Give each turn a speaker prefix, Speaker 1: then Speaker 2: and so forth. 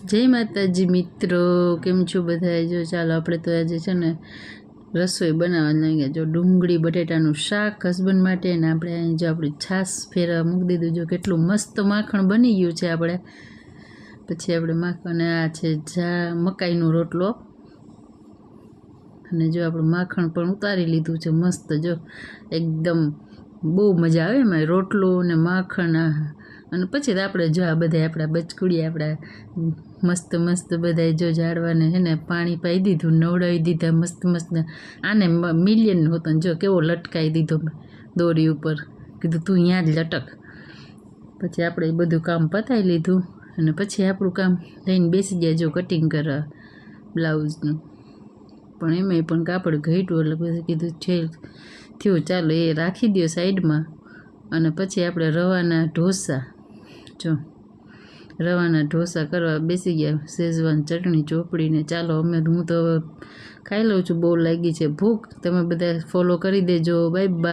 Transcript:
Speaker 1: જય માતાજી મિત્રો, કેમ છો બધા? જો ચાલો આપણે તો આજે છે ને રસોઈ બનાવવા લાગ્યા. જો ડુંગળી બટેટાનું શાક હસબન્ડ માટે, ને આપણે અહીં જો આપણી છાશ ફેરવા મૂકી દીધું. જો કેટલું મસ્ત માખણ બની ગયું છે. આપણે પછી આપણે માખણ, આ છે મકાઈનો રોટલો, અને જો આપણે માખણ પણ ઉતારી લીધું છે મસ્ત. જો એકદમ બહુ મજા આવે એમાં, રોટલો ને માખણ. અને પછી તો આપણે જો આ બધા આપણા બચકુડી આપણા મસ્ત મસ્ત બધા જો ઝાડવાને હે ને પાણી પાઈ દીધું, નવડાવી દીધા મસ્ત મસ્ત. આને મિલિયન હોતો જો કેવો લટકાઈ દીધો દોરી ઉપર, કીધું તું અહીંયા જ લટક. પછી આપણે એ બધું કામ પતાવી લીધું, અને પછી આપણું કામ લઈને બેસી ગયા જો કટિંગ કરવા બ્લાઉઝનું. પણ એમાંય પણ કાપડ ઘટ્યું, એટલે પછી કીધું છે થયું ચાલો એ રાખી દો સાઈડમાં. અને પછી આપણે રવાના ઢોસા, જો રવાના ઢોસા કરવા બેસી ગયા. શેઝવાન ચટણી ચોપડીને ચાલો હું તો ખાઈ લઉં છું, બહુ લાગી છે ભૂખ. તમે બધા ફોલો કરી દેજો. Bye bye.